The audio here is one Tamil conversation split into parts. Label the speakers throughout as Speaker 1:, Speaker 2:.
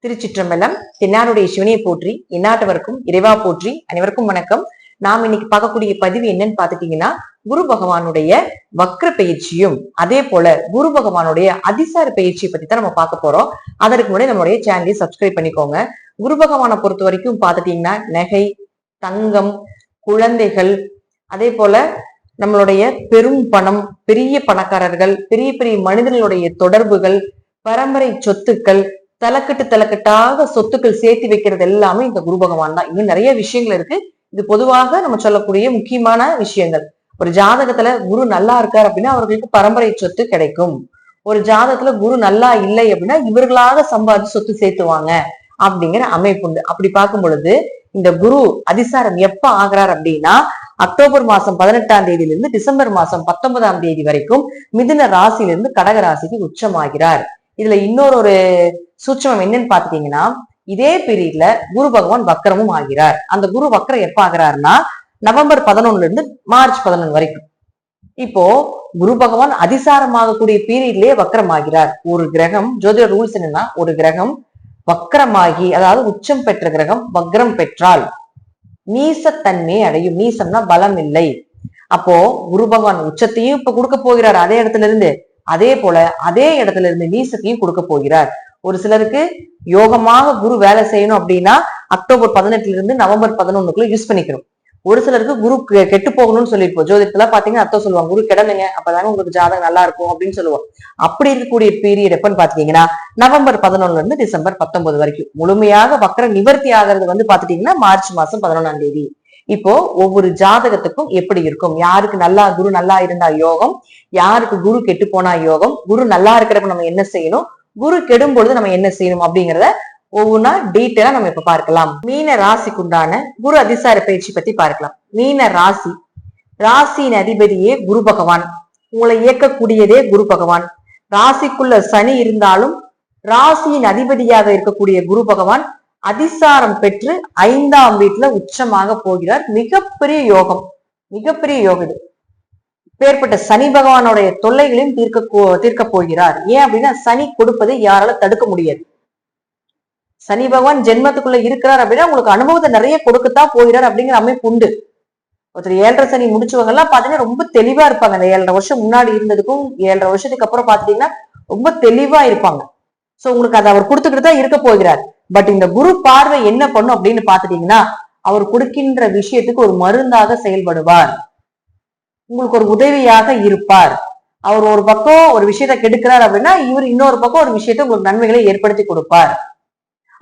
Speaker 1: திருச்சிற்றம்பலம். தென்னாருடைய சிவனையை போற்றி, எந்நாட்டவருக்கும் இறைவா போற்றி. அனைவருக்கும் வணக்கம். நாம் இன்னைக்கு பார்க்கக்கூடிய பதிவு என்னன்னு பாத்துட்டீங்கன்னா, குரு பகவானுடைய வக்ர பயிற்சியும் அதே போல குரு பகவானுடைய அதிசார பயிற்சியை பத்தி தான் நம்ம பார்க்க போறோம். அதற்கு முன்னாடி நம்மளுடைய சேனலை சப்ஸ்கிரைப் பண்ணிக்கோங்க. குரு பகவானை பொறுத்த வரைக்கும் பாத்துட்டீங்கன்னா, நகை, தங்கம், குழந்தைகள், அதே போல நம்மளுடைய பெரும் பணம், பெரிய பணக்காரர்கள், பெரிய பெரிய மனிதர்களுடைய தொடர்புகள், பரம்பரை சொத்துக்கள், தலைக்கட்டாக சொத்துக்கள் சேர்த்து வைக்கிறது எல்லாமே இந்த குரு பகவான் தான். இன்னும் நிறைய விஷயங்கள் இருக்கு. இது பொதுவாக நம்ம சொல்லக்கூடிய முக்கியமான விஷயங்கள். ஒரு ஜாதகத்துல குரு நல்லா இருக்காரு அப்படின்னா அவர்களுக்கு பரம்பரை சொத்து கிடைக்கும். ஒரு ஜாதகத்துல குரு நல்லா இல்லை அப்படின்னா இவர்களாக சம்பாதிச்சு சொத்து சேர்த்துவாங்க அப்படிங்கிற அமைப்பு உண்டு. அப்படி பார்க்கும் பொழுது இந்த குரு அதிசாரம் எப்ப ஆகிறார் அப்படின்னா, அக்டோபர் மாசம் 18ஆம் தேதியிலிருந்து டிசம்பர் மாசம் 19ஆம் தேதி வரைக்கும் மிதுன ராசியிலிருந்து கடக ராசிக்கு உச்சமாகிறார். இதுல இன்னொரு சூட்சமம் என்னன்னு பாத்துட்டீங்கன்னா, இதே பீரியட்ல குரு பகவான் வக்கரமும் ஆகிறார். அந்த குரு வக்கரம் எப்ப ஆகிறாருன்னா நவம்பர் 11 இருந்து மார்ச் 11 வரைக்கும். இப்போ குரு பகவான் அதிசாரமாகக்கூடிய பீரியட்லயே வக்கரம் ஆகிறார். ஒரு கிரகம், ஜோதிட ரூல்ஸ் என்னன்னா, ஒரு கிரகம் வக்கரமாகி, அதாவது உச்சம் பெற்ற கிரகம் வக்ரம் பெற்றால் நீசத்தன்மை அடையும். நீசம்னா பலம் இல்லை. அப்போ குரு பகவான் உச்சத்தையும் இப்ப கொடுக்க போகிறார் அதே இடத்துல இருந்து, அதே போல அதே இடத்துல இருந்து நீசத்தையும் கொடுக்க போகிறார். ஒரு சிலருக்கு யோகமாக குரு வேலை செய்யணும் அப்படின்னா அக்டோபர் 18 இருந்து நவம்பர் 11 யூஸ் பண்ணிக்கணும். ஒரு சிலருக்கு குரு கெட்டு போகணும்னு சொல்லியிருப்போம். ஜோதிடத்துல பாத்தீங்கன்னா அர்த்தம் சொல்லுவாங்க, குரு கெடனுங்க அப்பதாங்க உங்களுக்கு ஜாதகம் நல்லா இருக்கும் அப்படின்னு சொல்லுவோம். அப்படி இருக்கக்கூடிய பீரியட் எப்பன்னு பாத்தீங்கன்னா நவம்பர் 11 இருந்து டிசம்பர் 19 வரைக்கும். முழுமையாக வக்கர நிவர்த்தி ஆகிறது பாத்துட்டீங்கன்னா மார்ச் மாசம் 11ஆம் தேதி. இப்போ ஒவ்வொரு ஜாதகத்துக்கும் எப்படி இருக்கும், யாருக்கு நல்லா குரு நல்லா இருந்தா யோகம், யாருக்கு குரு கெட்டு போனா யோகம், குரு நல்லா இருக்கிறப்ப நம்ம என்ன செய்யணும், குரு கெடும் பொழுது நம்ம என்ன செய்யணும் அப்படிங்கிறத ஒவ்வொன்னா டீட்டெயிலா நம்ம இப்ப பார்க்கலாம். மீன ராசிக்குண்டான குரு அதிசார பயிற்சி பத்தி பார்க்கலாம். மீன ராசி, ராசியின் அதிபதியே குரு பகவான், உங்களை இயக்கக்கூடியதே குரு பகவான். ராசிக்குள்ள சனி இருந்தாலும் ராசியின் அதிபதியாக இருக்கக்கூடிய குரு பகவான் அதிசாரம் பெற்று 5ஆம் வீட்டுல உச்சமாக போகிறார். மிகப்பெரிய யோகம், மிகப்பெரிய யோகம் இது. பேர்பட்ட சனி பகவானுடைய தொல்லைகளையும் தீர்க்க போகிறார். ஏன் அப்படின்னா சனி கொடுப்பதை யாரால தடுக்க முடியாது. சனி பகவான் ஜென்மத்துக்குள்ள இருக்கிறார் அப்படின்னா உங்களுக்கு அனுபவத்தை நிறைய கொடுக்கத்தான் போகிறார் அப்படிங்கிற அமைப்பு உண்டு. ஒருத்தர் 7.5 சனி முடிச்சவங்க எல்லாம் பாத்தீங்கன்னா ரொம்ப தெளிவா இருப்பாங்க. அந்த 7.5 வருஷம் முன்னாடி இருந்ததுக்கும் 7.5 வருஷத்துக்கு அப்புறம் பாத்தீங்கன்னா ரொம்ப தெளிவா இருப்பாங்க. சோ உங்களுக்கு அதை அவர் கொடுத்துக்கிட்டு தான் இருக்க போகிறார். பட் இந்த குரு பார்வை என்ன பண்ணும் அப்படின்னு பாத்துட்டீங்கன்னா, அவர் கொடுக்கின்ற விஷயத்துக்கு ஒரு மருந்தாக செயல்படுவார். உங்களுக்கு ஒரு உதவியாக இருப்பார். அவர் ஒரு பக்கம் ஒரு விஷயத்த கெடுக்கிறார் அப்படின்னா இவர் இன்னொரு பக்கம் ஒரு விஷயத்த உங்களுக்கு நன்மைகளை ஏற்படுத்தி கொடுப்பார்.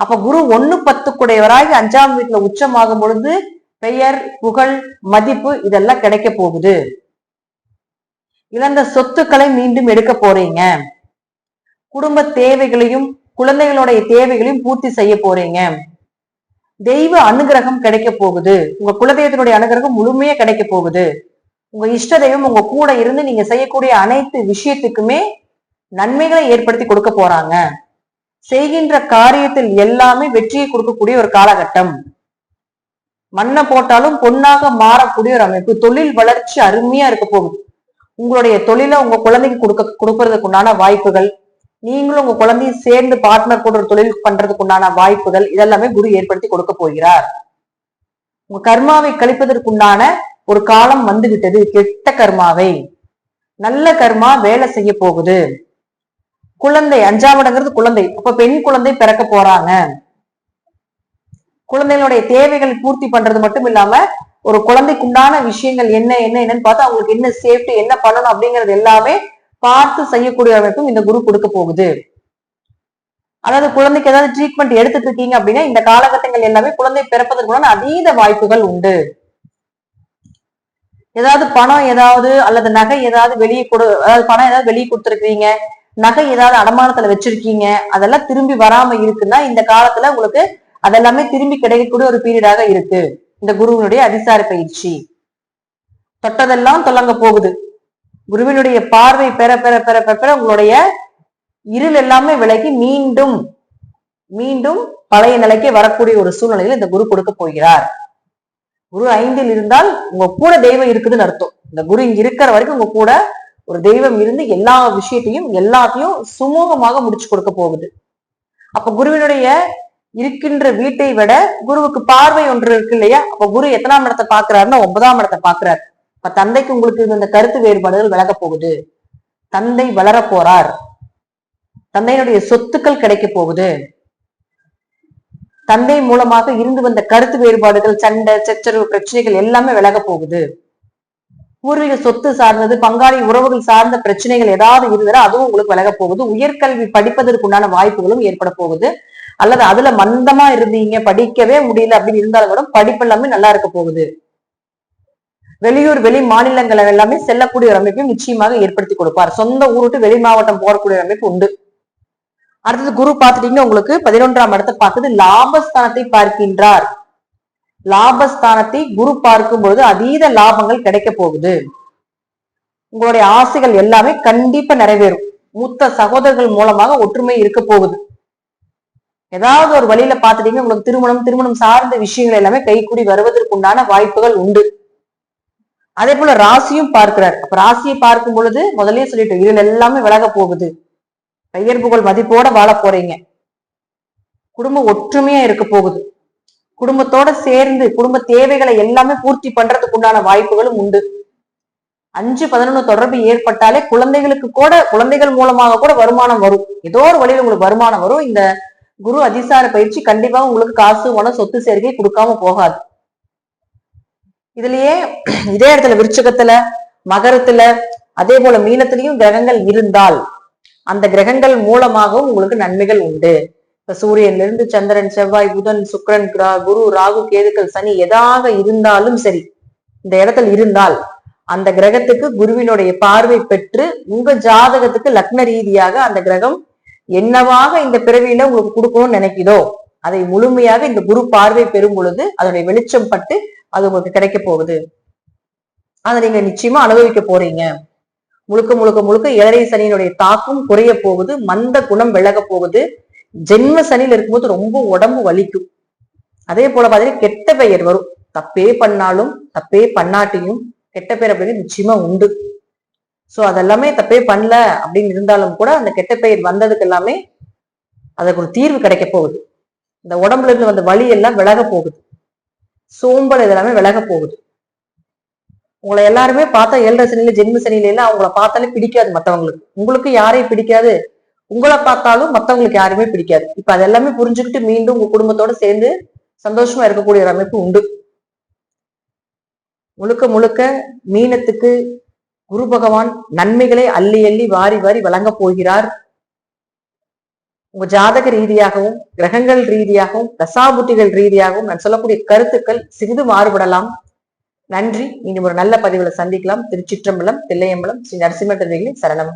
Speaker 1: அப்ப குரு 1-10 கூடையவராகி 5ஆம் வீட்டுல உச்சமாகும் பொழுது பெயர், புகழ், மதிப்பு இதெல்லாம் கிடைக்க போகுது. இழந்த சொத்துக்களை மீண்டும் எடுக்க போறீங்க. குடும்ப தேவைகளையும் குழந்தைகளுடைய தேவைகளையும் பூர்த்தி செய்ய போறீங்க. தெய்வ அனுகிரகம் கிடைக்க போகுது. உங்க குலதெய்வத்தினுடைய அனுகிரகம் முழுமையா கிடைக்க போகுது. உங்க இஷ்ட தெய்வம் உங்க கூட இருந்து நீங்க செய்யக்கூடிய அனைத்து விஷயத்துக்குமே நன்மைகளை ஏற்படுத்தி கொடுக்க போறாங்க. செய்கின்ற காரியத்தில் எல்லாமே வெற்றியை கொடுக்கக்கூடிய ஒரு காலகட்டம். மண்ணை போட்டாலும் பொன்னாக மாறக்கூடிய ஒரு அமைப்பு. தொழில் வளர்ச்சி அருமையா இருக்க போகுது. உங்களுடைய தொழிலை உங்க குழந்தைக்கு கொடுக்கறதுக்கு உண்டான வாய்ப்புகள், நீங்களும் உங்க குழந்தையும் சேர்ந்து பார்ட்னர் கூட ஒரு தொழில் பண்றதுக்கு உண்டான வாய்ப்புகள் இதெல்லாமே குரு ஏற்படுத்தி கொடுக்க போகிறார். உங்க கர்மாவை கழிப்பதற்குண்டான ஒரு காலம் வந்து விட்டது. கெட்ட கர்மாவை நல்ல கர்மா வேலை செய்ய போகுது. குழந்தை 5ஆம் இடங்கிறது குழந்தை. அப்ப பெண் குழந்தை பிறக்க போறாங்க. குழந்தைகளுடைய தேவைகளை பூர்த்தி பண்றது மட்டும் இல்லாம ஒரு குழந்தைக்குண்டான விஷயங்கள் என்னன்னு பார்த்து அவங்களுக்கு என்ன சேஃப்டி, என்ன பண்ணணும் அப்படிங்கிறது எல்லாமே பார்த்து செய்யக்கூடிய அமைப்பும் இந்த குரு கொடுக்க போகுது. அதாவது குழந்தைக்கு ஏதாவது ட்ரீட்மெண்ட் எடுத்துட்டு இருக்கீங்க அப்படின்னா இந்த காலகட்டங்கள் எல்லாமே குழந்தை பிறப்பதற்குள்ள அதீத வாய்ப்புகள் உண்டு. ஏதாவது பணம் ஏதாவது அல்லது நகை ஏதாவது வெளியே அதாவது பணம் ஏதாவது வெளியே கொடுத்துருக்கீங்க, நகை ஏதாவது அடமானத்துல வச்சிருக்கீங்க, அதெல்லாம் திரும்பி வராம இருக்குன்னா இந்த காலத்துல உங்களுக்கு அதெல்லாமே திரும்பி கிடைக்கக்கூடிய ஒரு பீரியடாக இருக்கு இந்த குருவினுடைய அதிசார பயிற்சி. தொட்டதெல்லாம் தொடங்க போகுது. குருவினுடைய பார்வை பெற பெற பெற பெற உங்களுடைய இருள் எல்லாமே விலகி மீண்டும் மீண்டும் பழைய நிலைக்கே வரக்கூடிய ஒரு சூழ்நிலையில இந்த குரு கொடுக்க போகிறார். குரு 5ல் இருந்தால் உங்க கூட தெய்வம் இருக்குதுன்னு அர்த்தம். இந்த குரு இங்க இருக்கிற வரைக்கும் உங்க கூட ஒரு தெய்வம் இருந்து எல்லா விஷயத்தையும் எல்லாத்தையும் சுமூகமாக முடிச்சு கொடுக்க போகுது. அப்ப குருவினுடைய இருக்கின்ற வீட்டை விட குருவுக்கு பார்வை ஒன்று இருக்கு இல்லையா? அப்ப குரு எத்தனாம் இடத்தை பாக்குறாருன்னா 9ஆம் இடத்தை பாக்குறாரு. இப்ப தந்தைக்கு உங்களுக்கு இந்த கருத்து வேறுபாடுகள் விலக போகுது. தந்தை வளர போறார். தந்தையினுடைய சொத்துக்கள் கிடைக்க போகுது. தந்தை மூலமாக இருந்து வந்த கருத்து வேறுபாடுகள், சண்டை, சச்சரவு, பிரச்சனைகள் எல்லாமே விலக போகுது. பூர்வீக சொத்து சார்ந்தது, பங்காளி உறவுகள் சார்ந்த பிரச்சனைகள் ஏதாவது இருந்தா அதுவும் உங்களுக்கு விலக போகுது. உயர்கல்வி படிப்பதற்குண்டான வாய்ப்புகளும் ஏற்பட போகுது. அல்லது அதுல மந்தமா இருந்தீங்க, படிக்கவே முடியல அப்படின்னு இருந்தாலும் கூட படிப்பு எல்லாமே நல்லா இருக்க போகுது. வெளியூர் வெளி மாநிலங்கள் எல்லாமே செல்லக்கூடிய ஒரு அமைப்பையும் நிச்சயமாக ஏற்படுத்தி கொடுப்பார். சொந்த ஊர் விட்டு வெளி மாவட்டம் போறக்கூடிய அமைப்பு உண்டு. அடுத்தது குரு பார்த்துட்டீங்கன்னா உங்களுக்கு 11ஆம் இடத்தை பார்க்குது, லாபஸ்தானத்தை பார்க்கின்றார். லாபஸ்தானத்தை குரு பார்க்கும் பொழுது அதீத லாபங்கள் கிடைக்க போகுது. உங்களுடைய ஆசைகள் எல்லாமே கண்டிப்பா நிறைவேறும். மூத்த சகோதரர்கள் மூலமாக ஒற்றுமை இருக்க போகுது. ஏதாவது ஒரு வழியில பாத்துட்டீங்கன்னா உங்களுக்கு திருமணம் சார்ந்த விஷயங்கள் எல்லாமே கைக்கூடி வருவதற்குண்டான வாய்ப்புகள் உண்டு. அதே போல ராசியும் பார்க்கிறார். அப்ப ராசியை பார்க்கும் பொழுது முதலே சொல்லிட்டோம், இதுல எல்லாமே விலக போகுது. பெயர் புகழ் மதிப்போட வாழ போறீங்க. குடும்பம் ஒற்றுமையா இருக்க போகுது. குடும்பத்தோட சேர்ந்து குடும்ப தேவைகளை எல்லாமே பூர்த்தி பண்றதுக்கு உண்டான வாய்ப்புகளும் உண்டு. 5-11 தொடர்பு ஏற்பட்டாலே குழந்தைகள் மூலமாக கூட வருமானம் வரும். ஏதோ ஒரு வழியில் உங்களுக்கு வருமானம் வரும். இந்த குரு அதிசார பயிற்சி கண்டிப்பா உங்களுக்கு காசு பணம் சொத்து சேர்க்கை கொடுக்காம போகாது. இதுலயே இதே இடத்துல விருச்சகத்துல, மகரத்துல, அதே போல மீனத்திலையும் கிரகங்கள் இருந்தால் அந்த கிரகங்கள் மூலமாகவும் உங்களுக்கு நன்மைகள் உண்டு. இப்ப சூரியன்ல இருந்து சந்திரன், செவ்வாய், புதன், சுக்கிரன், குரு, ராகு, கேதுக்கள், சனி எதாக இருந்தாலும் சரி, இந்த இடத்துல இருந்தால் அந்த கிரகத்துக்கு குருவினுடைய பார்வை பெற்று உங்க ஜாதகத்துக்கு லக்ன ரீதியாக அந்த கிரகம் என்னவாக இந்த பிறவியில உங்களுக்கு கொடுக்கணும்னு நினைக்குதோ அதை முழுமையாக இந்த குரு பார்வை பெறும் பொழுது அதனுடைய வெளிச்சம் பட்டு அது உங்களுக்கு கிடைக்க போகுது. அதை நீங்க நிச்சயமா அனுபவிக்க போறீங்க. முழுக்க முழுக்க முழுக்க 7 சனியினுடைய தாக்கம் குறைய போகுது. மந்த குணம் விலக போகுது. ஜென்ம சனியில் இருக்கும்போது ரொம்ப உடம்பு வலிக்கும். அதே போல பாத்தீங்கன்னா கெட்ட பெயர் வரும். தப்பே பண்ணாலும் தப்பே பண்ணாட்டியும் கெட்ட பெயர் அப்படின்னு நிச்சயமா உண்டு. சோ அதெல்லாமே தப்பே பண்ணல அப்படின்னு இருந்தாலும் கூட அந்த கெட்ட பெயர் வந்ததுக்கு எல்லாமே அதுக்கு ஒரு தீர்வு கிடைக்க போகுது. இந்த உடம்புல இருந்து வந்த வலி எல்லாம் விலக போகுது. சோம்பல் இதெல்லாமே விலக போகுது. உங்களை எல்லாருமே பார்த்தா 7 சனியில ஜென்ம சனியில எல்லாம் அவங்கள பார்த்தாலே பிடிக்காது மத்தவங்களுக்கு. உங்களுக்கு யாரையும் பிடிக்காது. உங்களை பார்த்தாலும் மத்தவங்களுக்கு யாருமே பிடிக்காது. இப்ப அதெல்லாமே புரிஞ்சுக்கிட்டு மீண்டும் உங்க குடும்பத்தோட சேர்ந்து சந்தோஷமா இருக்கக்கூடிய ஒரு அமைப்பு உண்டு. முழுக்க முழுக்க மீனத்துக்கு குரு பகவான் நன்மைகளை அள்ளி அள்ளி வாரி வாரி வழங்க போகிறார். உங்க ஜாதக ரீதியாகவும் கிரகங்கள் ரீதியாகவும் தசாபுட்டிகள் ரீதியாகவும் நான் சொல்லக்கூடிய கருத்துக்கள் சிறிது மாறுபடலாம். நன்றி. இன்னும் ஒரு நல்ல பதிவுல சந்திக்கலாம். திருச்சிற்றம்பலம், தில்லையம்பலம், ஸ்ரீ நரசிம்ம சரணம்.